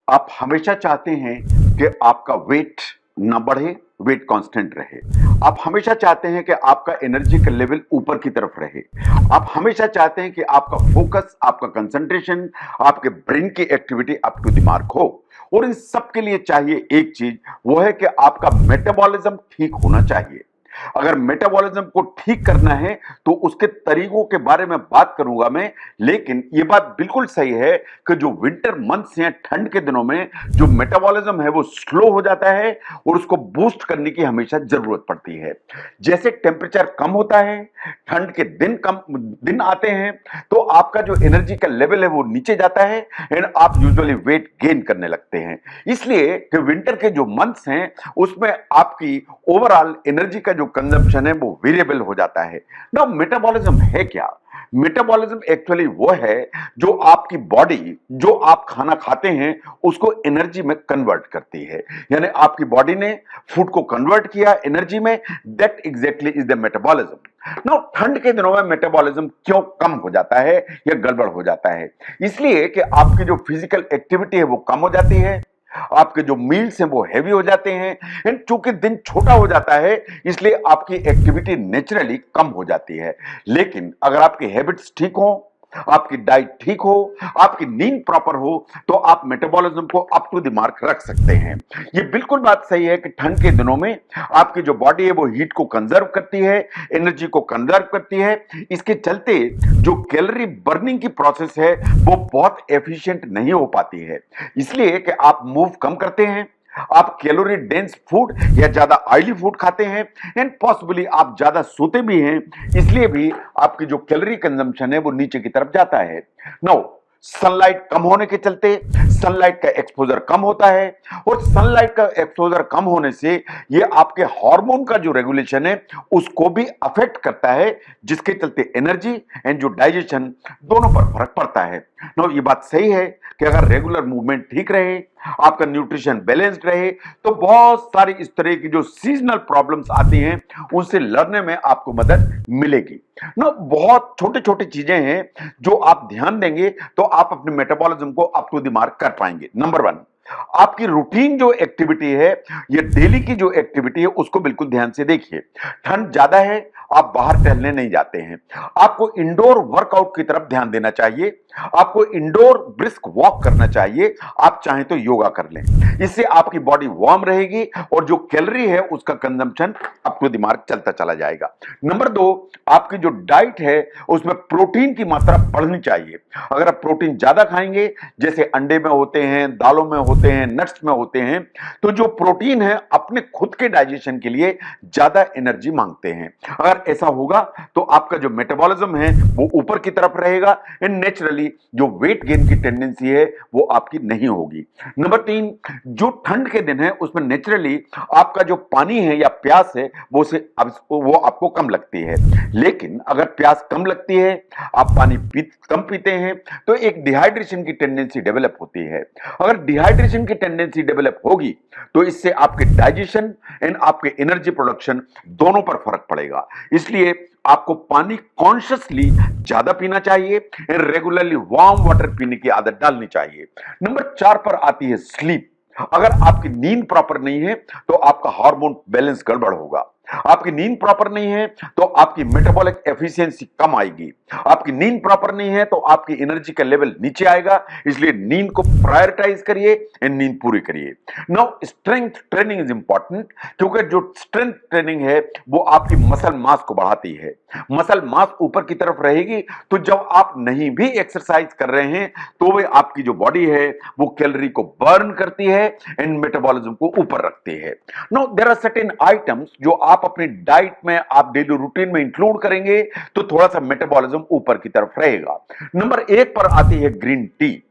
आप हमेशा चाहते हैं कि आपका वेट ना बढ़े, वेट कांस्टेंट रहे। आप हमेशा चाहते हैं कि आपका एनर्जी का लेवल ऊपर की तरफ रहे। आप हमेशा चाहते हैं कि आपका फोकस, आपका कंसंट्रेशन, आपके ब्रेन की activity up to the mark हो। और इन सब के लिए चाहिए एक चीज, वो है कि आपका मेटाबॉलिज्म ठीक होना चाहिए। अगर मेटाबॉलिज्म को ठीक करना है तो उसके तरीकों के बारे में बात करूंगा मैं। लेकिन यह बात बिल्कुल सही है कि जो विंटर मंथ्स हैं, ठंड के दिनों में जो मेटाबॉलिज्म है वो स्लो हो जाता है और उसको बूस्ट करने की हमेशा जरूरत पड़ती है। जैसे टेम्परेचर कम होता है, ठंड के दिन आते हैं, तो आपका जो एनर्जी का लेवल है वो नीचे जाता है एंड आप यूजुअली वेट गेन करने लगते हैं। इसलिए कि विंटर के जो मंथ्स हैं उसमें आपकी ओवरऑल एनर्जी का जो कंजम्पशन है वो वेरिएबल हो जाता है। ना मेटाबॉलिज्म है क्या? मेटाबॉलिज्म एक्चुअली वो है जो आपकी बॉडी, जो आप खाना खाते हैं उसको एनर्जी में कन्वर्ट करती है। यानी आपकी बॉडी ने फूड को कन्वर्ट किया एनर्जी में, that exactly is the metabolism. Now ठंड के दिनों में मेटाबॉलिज्म क्यों कम हो जाता है या गड़बड़ हो जाता है? इसलिए कि आपकी जो फिजिकल एक्टिविटी है वो कम हो जाती है, आपके जो मील्स हैं वो हैवी हो जाते हैं एंड चूंकि दिन छोटा हो जाता है इसलिए आपकी एक्टिविटी नेचुरली कम हो जाती है। लेकिन अगर आपकी हैबिट्स ठीक हो, आपकी डाइट ठीक हो, आपकी नींद प्रॉपर हो, तो आप मेटाबॉलिज्म को अप टू द मार्क रख सकते हैं। ये बिल्कुल बात सही है कि ठंड के दिनों में आपकी जो बॉडी है वो हीट को कंजर्व करती है, एनर्जी को कंजर्व करती है। इसके चलते जो कैलोरी बर्निंग की प्रोसेस है वो बहुत एफिशिएंट नहीं हो पाती है। इसलिए कि आप मूव कम करते हैं, आप कैलोरी डेंस फूड या ज्यादा ऑयली फूड खाते हैं एंड पॉसिबली आप ज्यादा सोते भी हैं, इसलिए भी आपकी जो कैलोरी कंजम्पशन है वो नीचे की तरफ जाता है। नाउ सनलाइट कम होने के चलते सनलाइट का एक्सपोजर कम होता है और सनलाइट का एक्सपोजर कम होने से ये आपके हार्मोन का जो रेगुलेशन है उसको भी अफेक्ट करता है, जिसके चलते एनर्जी एंड जो डाइजेशन दोनों पर फर्क पड़ता है। नो, ये बात सही है कि अगर रेगुलर मूवमेंट ठीक रहे, आपका न्यूट्रिशन बैलेंस्ड रहे, तो बहुत सारी इस तरह की जो सीजनल प्रॉब्लम्स आती हैं उनसे लड़ने में आपको मदद मिलेगी। नो, बहुत छोटी छोटी चीजें हैं जो आप ध्यान देंगे तो आप अपने मेटाबॉलिज्म को अप टू द मार्क कर पाएंगे। नंबर वन, आपकी रूटीन जो एक्टिविटी है, ये डेली की जो एक्टिविटी है उसको बिल्कुल ध्यान से देखिए। ठंड ज्यादा है, आप बाहर टहलने नहीं जाते हैं, आपको इंडोर वर्कआउट की तरफ ध्यान देना चाहिए, आपको इंडोर ब्रिस्क वॉक करना चाहिए, आप चाहें तो योगा कर लें। इससे आपकी बॉडी वार्म रहेगी और जो कैलोरी है उसका consumption up to the mark चलता चला जाएगा। नंबर दो, आपकी जो डाइट है उसमें प्रोटीन की मात्रा बढ़नी चाहिए। अगर आप प्रोटीन ज्यादा खाएंगे, जैसे अंडे में होते हैं, दालों में होते हैं, नट्स में होते हैं, तो जो प्रोटीन है अपने खुद के डाइजेशन के लिए ज्यादा एनर्जी मांगते हैं। अगर ऐसा होगा तो आपका जो मेटाबॉलिज्म है वो ऊपर की तरफ रहेगा एंड नेचुरली जो वेट गेन की टेंडेंसी है वो आपकी नहीं होगी। नंबर तीन, जो ठंड के दिन है उसमें नेचुरली आपका जो पानी है या प्यास है वो आपको कम लगती है। लेकिन अगर प्यास कम लगती है, आप पानी कम पीते हैं, तो एक डिहाइड्रेशन की टेंडेंसी डेवलप होती है। अगर डिहाइड्रेशन की टेंडेंसी डेवलप होगी तो इससे आपके डाइजेशन एंड आपके एनर्जी प्रोडक्शन दोनों पर फर्क पड़ेगा। इसलिए आपको पानी कॉन्शियसली ज्यादा पीना चाहिए, रेगुलरली वार्म वाटर पीने की आदत डालनी चाहिए। नंबर चार पर आती है स्लीप। अगर आपकी नींद प्रॉपर नहीं है तो आपका हार्मोन बैलेंस गड़बड़ होगा। आपकी नींद प्रॉपर नहीं है तो आपकी मेटाबॉलिक एफिशिएंसी कम आएगी। आपकी नींद प्रॉपर नहीं है तो आपकी एनर्जी का लेवल नीचे आएगा। इसलिए नींद को प्रायोरिटाइज करिए एंड नींद पूरी करिए। Now strength training is important, क्योंकि जो स्ट्रेंथ ट्रेनिंग है वो आपकी मसल मास को बढ़ाती है। मसल मास ऊपर की तरफ रहेगी तो जब आप नहीं भी एक्सरसाइज कर रहे हैं तो वे आपकी जो बॉडी है वो कैलोरी को बर्न करती है एंड मेटाबॉलिज्म को ऊपर रखती है। Now there are certain items जो आप अपनी डाइट में, आप डेली रूटीन में इंक्लूड करेंगे तो थोड़ा सा मेटाबॉलिज्म ऊपर की तरफ रहेगा। नंबर एक पर आती है ग्रीन टी।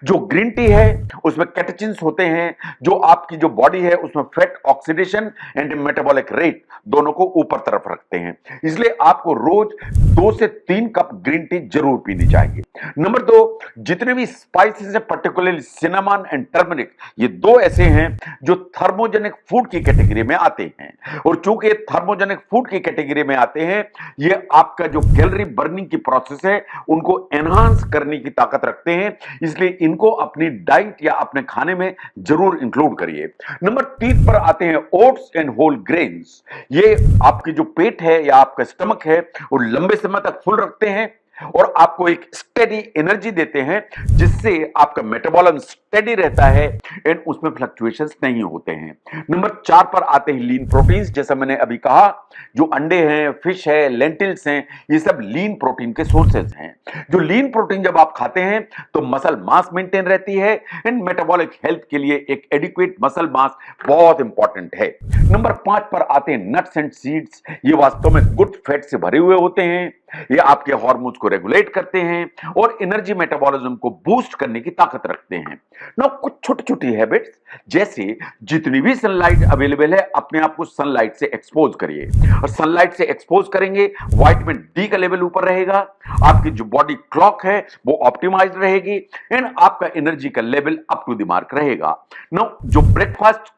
जो ग्रीन टी है उसमें कैटेचिन्स होते हैं जो आपकी जो बॉडी है उसमें fat oxidation and metabolic rate दोनों को ऊपर तरफ रखते हैं। इसलिए आपको रोज 2 से 3 कप ग्रीन टी जरूर पीनी चाहिए। नंबर दो, जितने भी स्पाइसेस हैं, पर्टिकुलरली सिनेमन एंड टर्मरिक, ये दो ऐसे हैं जो थर्मोजेनिक फूड की कैटेगरी में आते हैं। और चूंकि थर्मोजेनिक फूड की कैटेगरी में आते हैं, ये आपका जो कैलोरी बर्निंग की प्रोसेस है उनको एनहांस करने की ताकत रखते हैं। इसलिए इनको अपनी डाइट या अपने खाने में जरूर इंक्लूड करिए। नंबर 3 पर आते हैं ओट्स एंड होल ग्रेन्स। ये आपकी जो पेट है या आपका स्टमक है वो लंबे समय तक फुल रखते हैं और आपको एक स्टेडी एनर्जी देते हैं, जिससे आपका मेटाबॉलिज्म स्टेडी रहता है एंड उसमें फ्लक्चुएशंस नहीं होते हैं। नंबर 4 पर आते हैं लीन प्रोटीन्स। जैसा मैंने अभी कहा, जो अंडे हैं, फिश है, लेंटिल्स हैं, ये सब लीन प्रोटीन के सोर्सेज हैं। जो लीन प्रोटीन जब आप खाते हैं तो मसल मास मेंटेन रहती है एंड मेटाबॉलिक हेल्थ के लिए एक एडिक्वेट मसल मास बहुत इंपॉर्टेंट है। नंबर 5 पर आते हैं नट्स एंड सीड्स। ये वास्तव में गुड फैट से भरे हुए होते हैं। ये आपके हार्मोन्स को रेगुलेट करते हैं और एनर्जी मेटाबॉलिज्म को बूस्ट करने की ताकत रखते हैं। ना कुछ छोटी छोटी हैबिट्स, जैसे जितनी भी सनलाइट अवेलेबल है अपने आप को सनलाइट से एक्सपोज करिए, और सनलाइट से एक्सपोज करेंगे विटामिन डी का लेवल ऊपर रहेगा, आपकी जो बॉडी क्लॉक है वो ऑप्टिमाइज रहेगी एंड आपका एनर्जी का level up to the mark रहेगा। ना जो ब्रेकफास्ट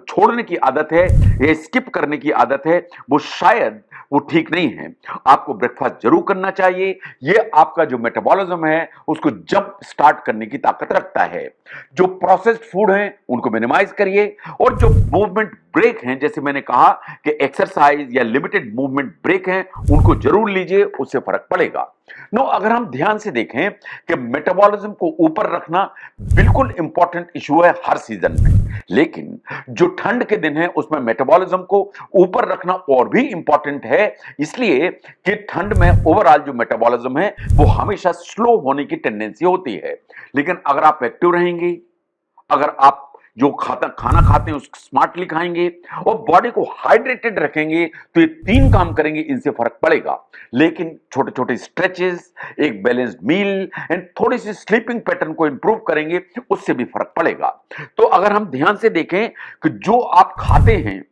छोड़ने की आदत है या स्किप करने की आदत है वो शायद वो ठीक नहीं है। आपको ब्रेकफास्ट जरूर करना चाहिए। ये आपका जो मेटाबॉलिज्म है उसको जंप स्टार्ट करने की ताकत रखता है। जो प्रोसेस्ड फूड हैं उनको मिनिमाइज करिए और जो मूवमेंट ब्रेक हैं, जैसे मैंने कहा कि एक्सरसाइज या लिमिटेड मूवमेंट ब्रेक हैं, उनको जरूर लीजिए, उससे फर्क पड़ेगा। नो, अगर हम ध्यान से देखें कि मेटाबॉलिज्म को ऊपर रखना बिल्कुल इंपॉर्टेंट इशू है हर सीजन में, लेकिन जो ठंड के दिन है उसमें मेटाबॉलिज्म को ऊपर रखना और भी इंपॉर्टेंट है, इसलिए कि ठंड में ओवरऑल जो मेटाबॉलिज्म है वो हमेशा स्लो होने की टेंडेंसी होती है। लेकिन अगर आप एक्टिव रहेंगे, अगर आप जो खाना खाते हैं उसको स्मार्टली खाएंगे और बॉडी को हाइड्रेटेड रखेंगे, तो ये 3 काम करेंगे, इनसे फर्क पड़ेगा। लेकिन छोटे छोटे स्ट्रेचेस, एक बैलेंस्ड मील एंड थोड़ी सी स्लीपिंग पैटर्न को इंप्रूव करेंगे, उससे भी फर्क पड़ेगा। तो अगर हम ध्यान से देखें कि जो आप खाते हैं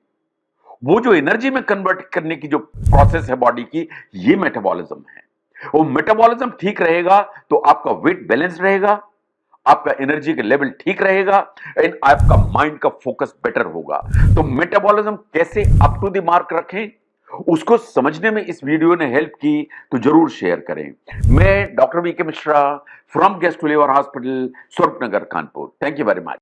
वो जो एनर्जी में कन्वर्ट करने की जो प्रोसेस है बॉडी की, ये मेटाबॉलिज्म है। वो मेटाबॉलिज्म ठीक रहेगा तो आपका वेट बैलेंस रहेगा, आपका एनर्जी का लेवल ठीक रहेगा एंड आपका माइंड का फोकस बेटर होगा। तो मेटाबॉलिज्म कैसे अप टू द मार्क रखें, उसको समझने में इस वीडियो ने हेल्प की तो जरूर शेयर करें। मैं doctor V K Mishra from gastro liver hospital, Swaroopnagar, Kanpur. Thank you very much.